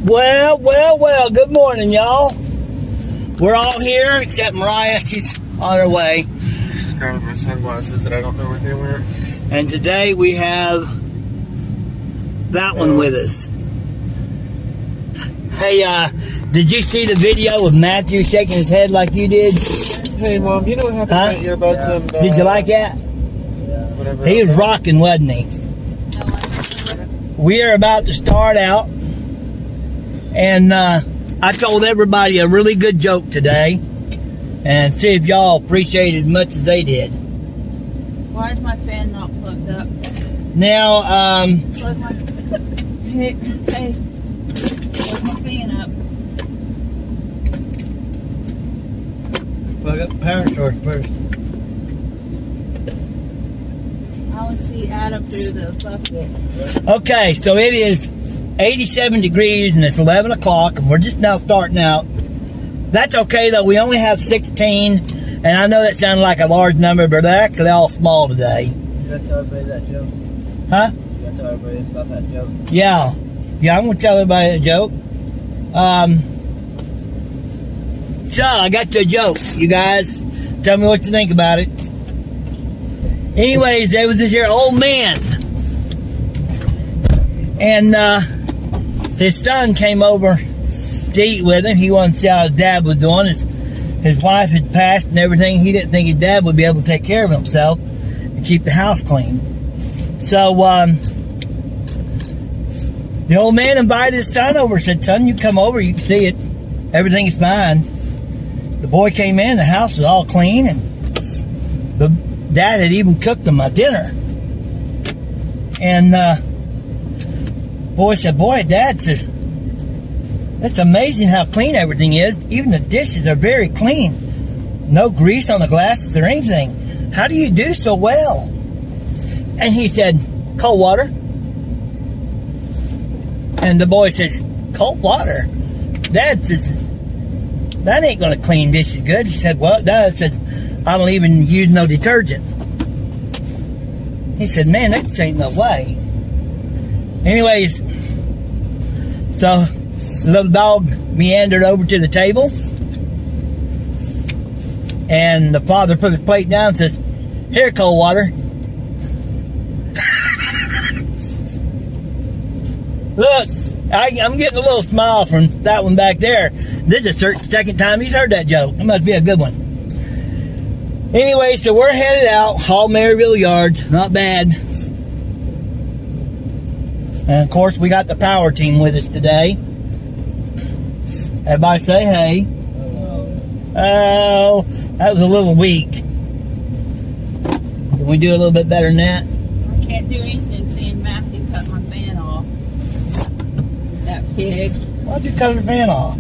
Well, good morning, y'all. We're all here except Mariah. She's on her way. She's grabbing my sunglasses that I don't know where they went. And today we have that one with us. Hey, did you see the video of Matthew shaking his head like you did? Hey, Mom, you know what happened at your earbuds? Yeah. Did you like that? Whatever. He was rocking, wasn't he? We are about to start out. And I told everybody a really good joke today, and see if y'all appreciate it as much as they did. Why is my fan not plugged up? Now, Plug my hey, plug my fan up. plug up the power source first. I only see Adam through the bucket. Okay, so it is 87 degrees and it's 11 o'clock and we're just now starting out. That's okay though, we only have 16, and I know that sounded like a large number, but they're actually all small today. You gotta tell everybody that joke. Huh? You gotta tell everybody about that joke. Yeah, I'm gonna tell everybody a joke. So I got you a joke, you guys. Tell me what you think about it. Anyways, there was this here old man, and his son came over to eat with him. He wanted to see how his dad was doing. His wife had passed and everything. He didn't think his dad would be able to take care of himself and keep the house clean. So the old man invited his son over. Said, "Son, you come over. You can see it. Everything is fine." The boy came in. The house was all clean, and the dad had even cooked him a dinner. And boy said, "Boy, Dad," says, "it's amazing how clean everything is. Even the dishes are very clean. No grease on the glasses or anything. How do you do so well?" And he said, "Cold water." And the boy says, "Cold water?" Dad says, "That ain't going to clean dishes good." He said, "Well, it does." Said, "I don't even use no detergent." He said, "Man, that just ain't no way." Anyways, so the little dog meandered over to the table, and the father put his plate down and says, "Here, cold water." Look, I'm getting a little smile from that one back there. This is the second time he's heard that joke. It must be a good one. Anyway, so we're headed out, Hall Maryville Yard. Not bad. And of course, we got the power team with us today. Everybody say hey. Hello. Oh, that was a little weak. Can we do a little bit better than that? I can't do anything seeing Matthew cut my fan off. That pig. Why'd you cut the fan off?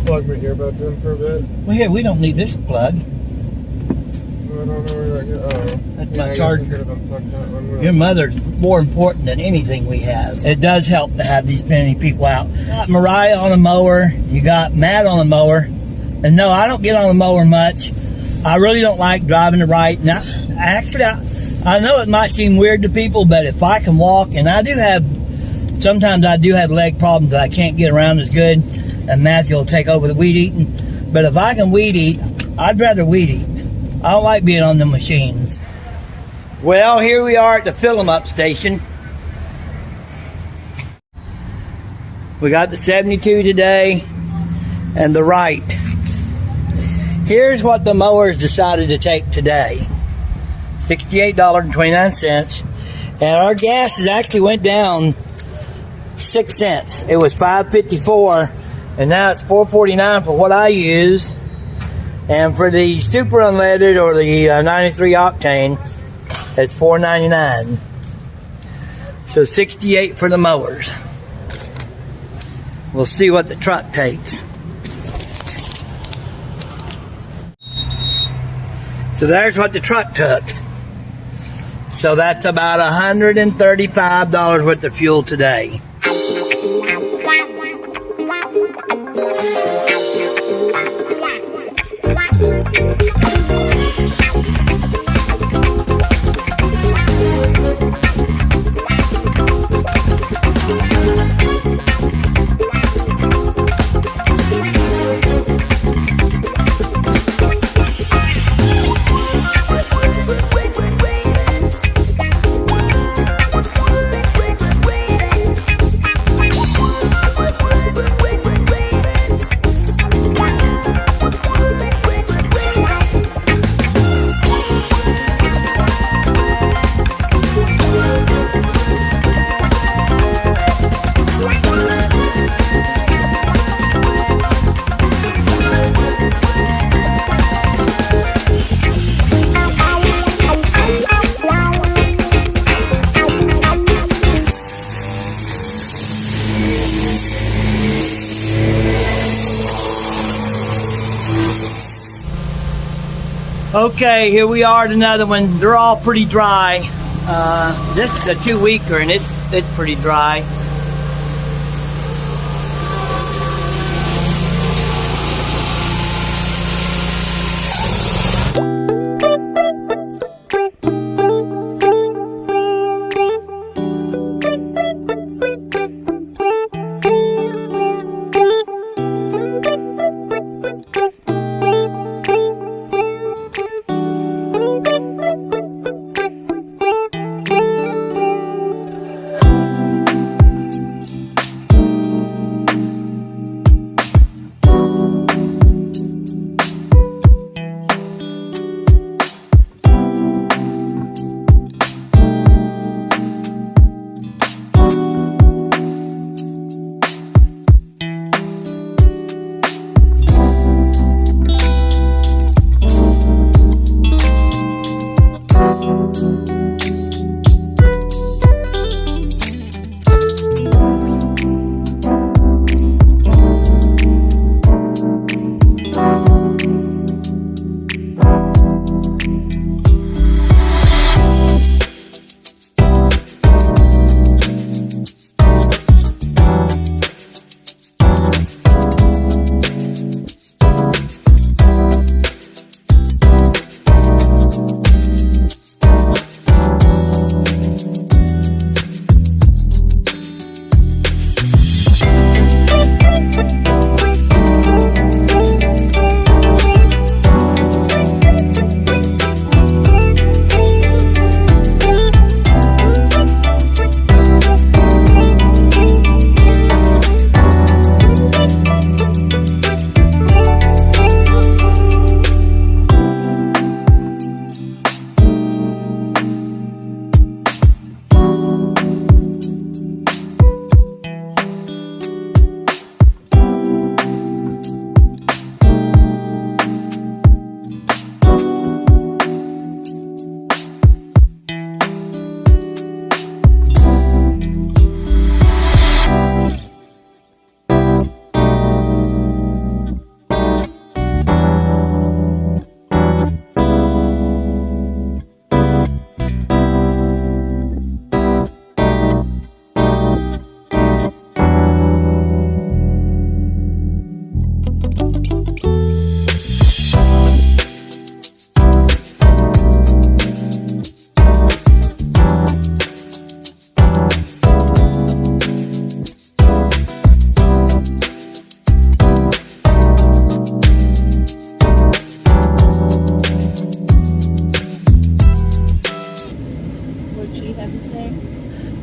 Plug my earbuds in for a bit. Well, here, we don't need this plug. I don't know where that goes. Oh. That's Yeah, my I charger. guess we could have unplugged that one. Your mother's more important than anything we have. It does help to have these many people out. You got Mariah on the mower. You got Matt on the mower. And no, I don't get on the mower much. I really don't like driving to right. Now, actually, I know it might seem weird to people, but if I can walk, and sometimes I do have leg problems that I can't get around as good, and Matthew will take over the weed eating. But if I can weed eat, I'd rather weed eat. I don't like being on the machines. Well, here we are at the fill-em-up station. We got the 72 today and the right. Here's what the mowers decided to take today. $68.29. And our gas has actually went down 6 cents. It was $5.54, and now it's $4.49 for what I use. And for the super unleaded or the 93 octane, it's $4.99. So $68 for the mowers. We'll see what the truck takes. So there's what the truck took. So that's about $135 worth of fuel today. Okay, here we are at another one. They're all pretty dry. This is a 2-weeker and it's pretty dry.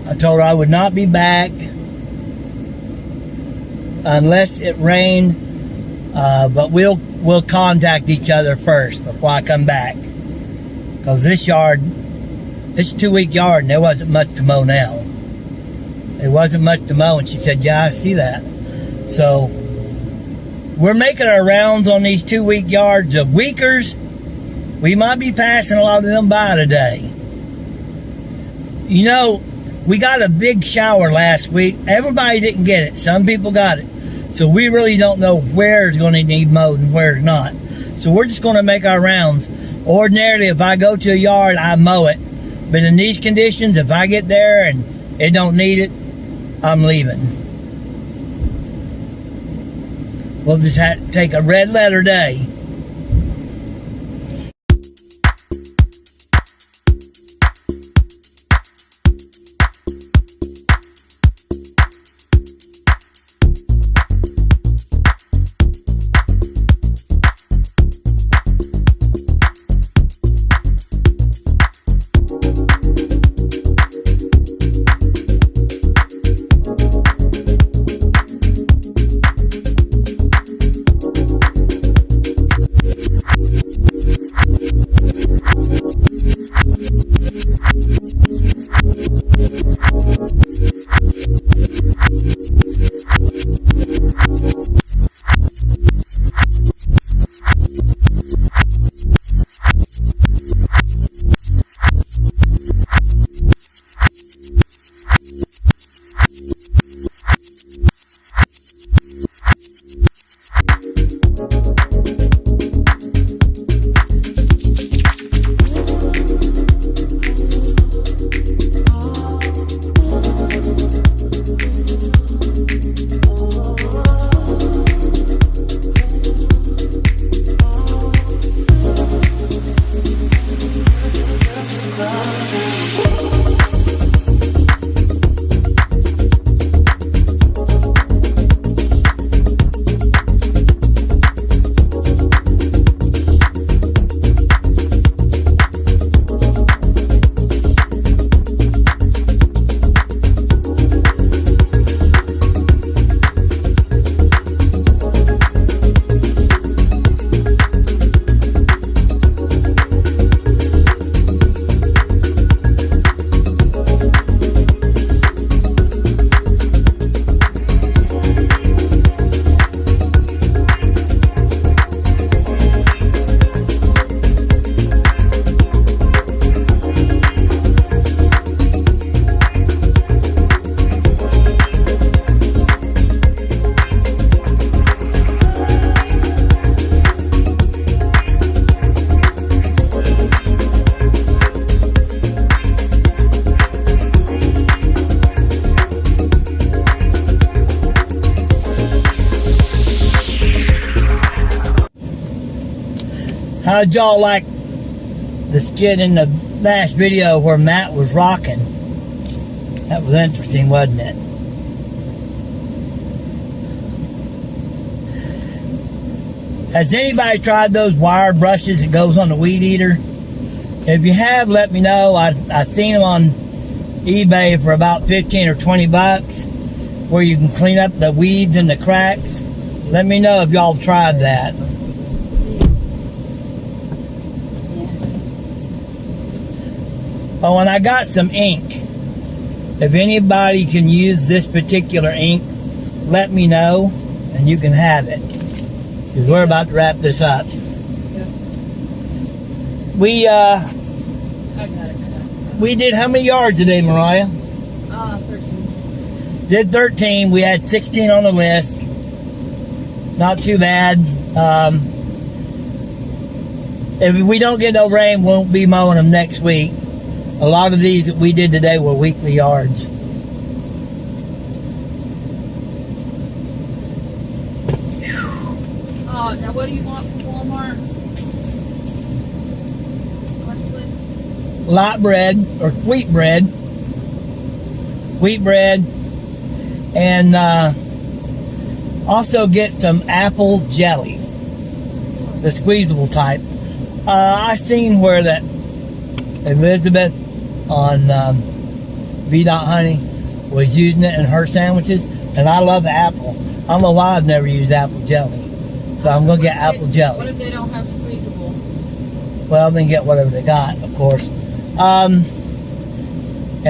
I told her I would not be back unless it rained, but we'll contact each other first before I come back. Because this yard, it's a 2-week yard and there wasn't much to mow now. There wasn't much to mow, and she said, yeah, I see that. So we're making our rounds on these 2-week yards of weekers. We might be passing a lot of them by today. You know, we got a big shower last week. Everybody didn't get it. Some people got it. So we really don't know where it's going to need mowed and where it's not. So we're just going to make our rounds. Ordinarily, if I go to a yard, I mow it. But in these conditions, if I get there and it don't need it, I'm leaving. We'll just have to take a red letter day. How'd y'all like the skit in the last video where Matt was rocking? That was interesting, wasn't it? Has anybody tried those wire brushes that goes on the weed eater? If you have, let me know. I've seen them on eBay for about 15 or 20 bucks, where you can clean up the weeds and the cracks. Let me know if y'all tried that. Oh, and I got some ink. If anybody can use this particular ink, let me know and you can have it. Because we're about to wrap this up. We I got it. we did how many yards today, Mariah? 13. Did 13. We had 16 on the list. Not too bad. If we don't get no rain, we won't be mowing them next week. A lot of these that we did today were weekly yards. Oh, now what do you want from Walmart? Honestly? Light bread or wheat bread. Wheat bread. And also get some apple jelly. The squeezable type. I seen where that Elizabeth on V.Honey was using it in her sandwiches, and I love apple. I don't know why I've never used apple jelly, so I'm gonna get apple jelly. What if they don't have squeezable? Well, then get whatever they got, of course. And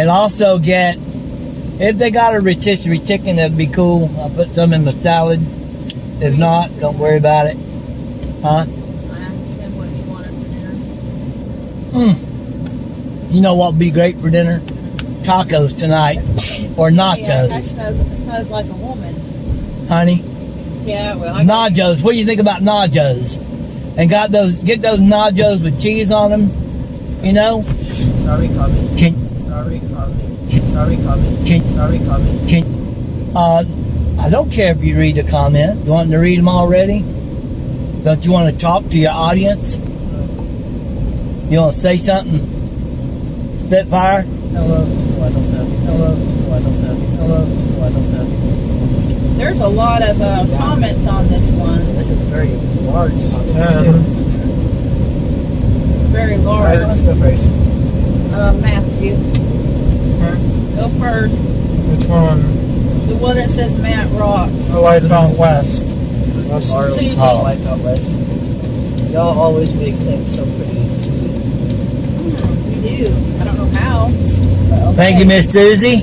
also get, if they got a rotisserie chicken, that'd be cool. I'll put some in the salad. If not, don't worry about it. Huh? I understand what you wanted for dinner. You know what would be great for dinner? Tacos tonight. Or Yeah, that nachos. smells like a woman. Honey? Yeah, well, Nachos. What do you think about nachos? And get those nachos with cheese on them. You know? Sorry, comment. Can, Sorry, comment. Sorry, comment. can, Sorry, comment. can, I don't care if you read the comments. You want to read them already? Don't you want to talk to your audience? You want to say something? Spitfire? Hello. Oh, I don't know. Hello. Oh, I don't know. Hello. Oh, I don't know. there's a lot of comments on this one. This is very large. Very All right, large. let's go first. Matthew. Go first. Which one? The one that says Matt Rocks. The Life Out West. Susie. Oh, Life Out West. Y'all always make things so pretty. We do. I don't know how. But okay. Thank you, Miss Susie.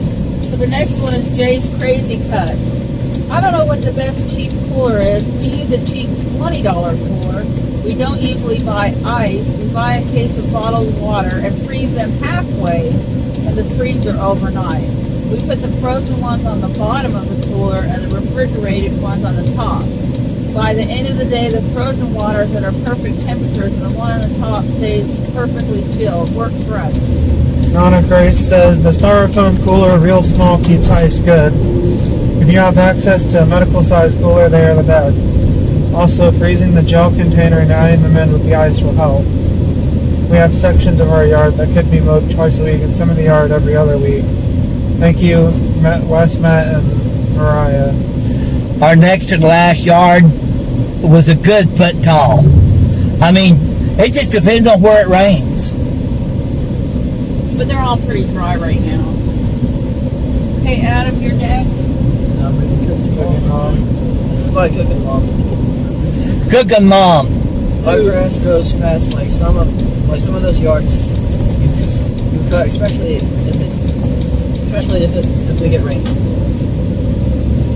So the next one is Jay's Crazy Cuts. I don't know what the best cheap cooler is. We use a cheap $20 cooler. We don't usually buy ice. We buy a case of bottled water and freeze them halfway in the freezer overnight. We put the frozen ones on the bottom of the cooler and the refrigerated ones on the top. By the end of the day, the frozen water is at our perfect temperatures and the one on the top stays perfectly chilled. Works for us. Nana Grace says the styrofoam cooler, real small, keeps ice good. If you have access to a medical sized cooler, they are the best. Also, freezing the gel container and adding them in with the ice will help. We have sections of our yard that could be mowed twice a week and some of the yard every other week. Thank you, Wes, Matt, and Mariah. Our next to the last yard was a good foot tall. I mean, it just depends on where it rains. But they're all pretty dry right now. Okay, Adam, you're next. Cooking mom. This is my cooking mom. Cooking mom. My grass grows fast, like some of those yards. You cut, especially if we get rain.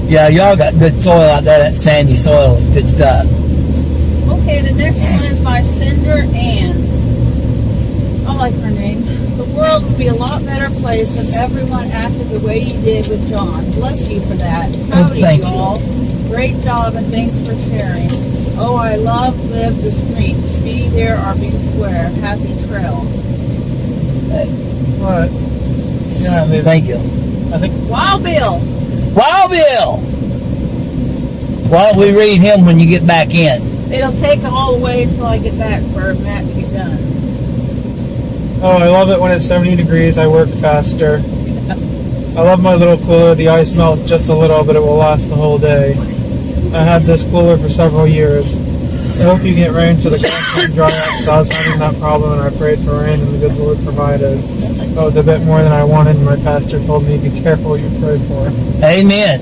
Yeah, y'all got good soil out there. That sandy soil is good stuff. Okay, the next one is by Cinder Ann. I like her name. The world would be a lot better place if everyone acted the way you did with John. Bless you for that. Howdy, thank you. y'all. Great job and thanks for sharing. Oh, I love live the streets. Be there or be square. Happy trail. What? Yeah, Thank you. I think Wild Bill. Wild Bill! Why don't we read him when you get back in? It'll take all the way until I get back for Matt to get done. Oh, I love it when it's 70 degrees. I work faster. I love my little cooler. The ice melts just a little, but it will last the whole day. I had this cooler for several years. I hope you get rain so the grass can dry up, so I was having that problem and I prayed for rain and the good Lord provided. Oh, it's a bit more than I wanted, and my pastor told me, be careful what you pray for. Amen.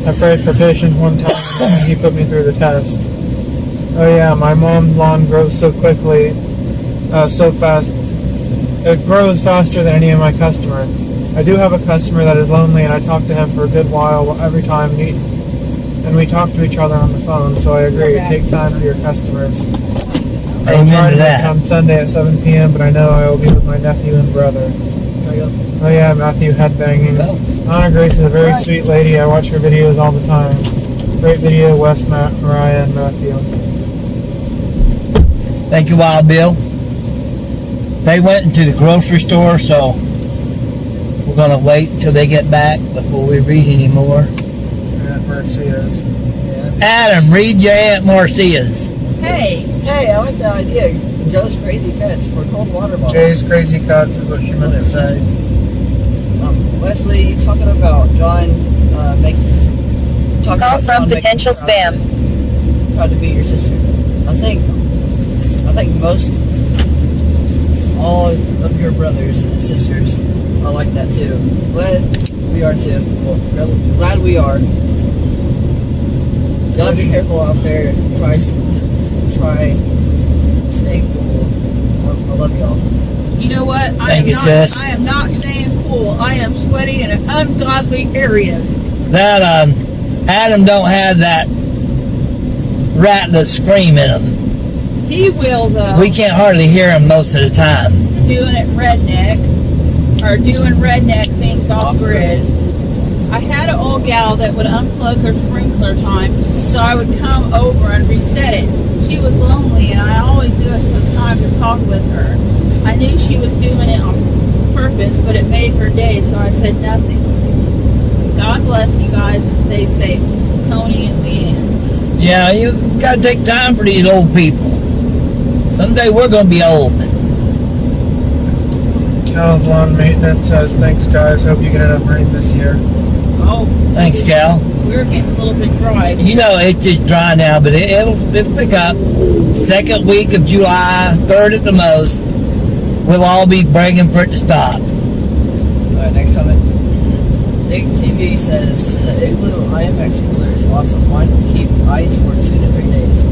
I prayed for patience one time and he put me through the test. Oh yeah, my mom's lawn grows so quickly, so fast. It grows faster than any of my customers. I do have a customer that is lonely, and I talk to him for a good while every time, and we talk to each other on the phone, so I agree. Okay. Take time for your customers. I'll Amen try to to make that. it on Sunday at 7 p.m., but I know I will be with my nephew and brother. Oh yeah, Matthew headbanging. Go. Anna Grace is a very sweet lady. I watch her videos all the time. Great video, Wes, Matt, Mariah, and Matthew. Thank you, Wild Bill. They went into the grocery store, so we're going to wait until they get back before we read any more. Aunt Marcia's. Adam, read your Aunt Marcia's. Hey, Hey, I like the idea. Joe's Crazy Pets for cold water bottles. Jay's Crazy Cuts is what she meant to say. Wesley, talking about John Call from potential spam. Proud to be your sister. I think most all of your brothers and sisters are like that too. Glad we are too. Well, glad we are. Y'all be careful out there. Try stay cool. I love y'all. you know what? Thank you, sis. I am not staying cool. I am sweating in ungodly areas. That Adam don't have that rattling scream in him. He will though. We can't hardly hear him most of the time. Doing it doing redneck things off grid. I had an old gal that would unplug her sprinkler time, so I would come over and reset it. She was lonely, and I always knew it took time to talk with her. I knew she was doing it on purpose, but it made her day, so I said nothing. God bless you guys and stay safe. Tony and Leanne. Yeah, you got to take time for these old people. Someday we're going to be old. Cal's Lawn Maintenance says, thanks guys, hope you get enough rain this year. Oh, Thanks, Cal. we're getting a little bit dry. You know, it's just dry now, but it'll pick up. Second week of July, third at the most, we'll all be begging for it to stop. Alright, next comment. Big TV says the Igloo IMX cooler is awesome. Mine will keep ice for 2 to 3 days.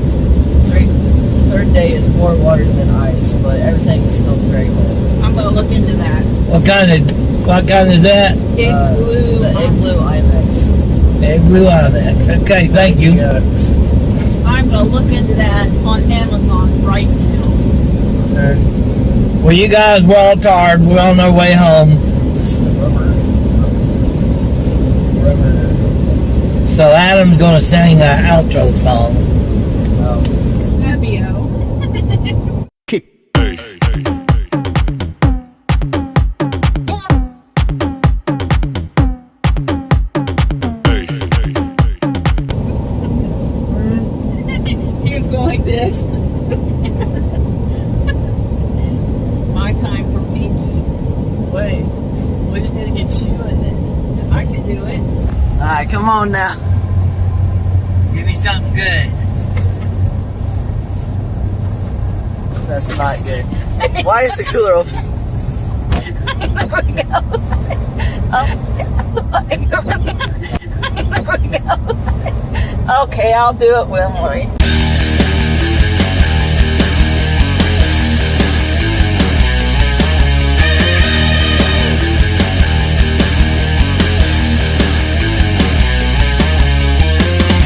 Third day is more water than ice, but everything is still very cold. I'm gonna look into that. What kind is that? Igloo. The Igloo IMX. Igloo IMAX. Okay, thank you. Yes. I'm gonna look into that on Amazon right now. Okay. Well, you guys were all tired. We're on our way home. This is the rubber. So Adam's going to sing our outro song. Fabio. He was going like this. My time for Fiji. Wait, we just need to get you in it. I can do it. Alright, come on now. Give me something good. That's not good. Why is the cooler open? Okay, I'll do it willingly.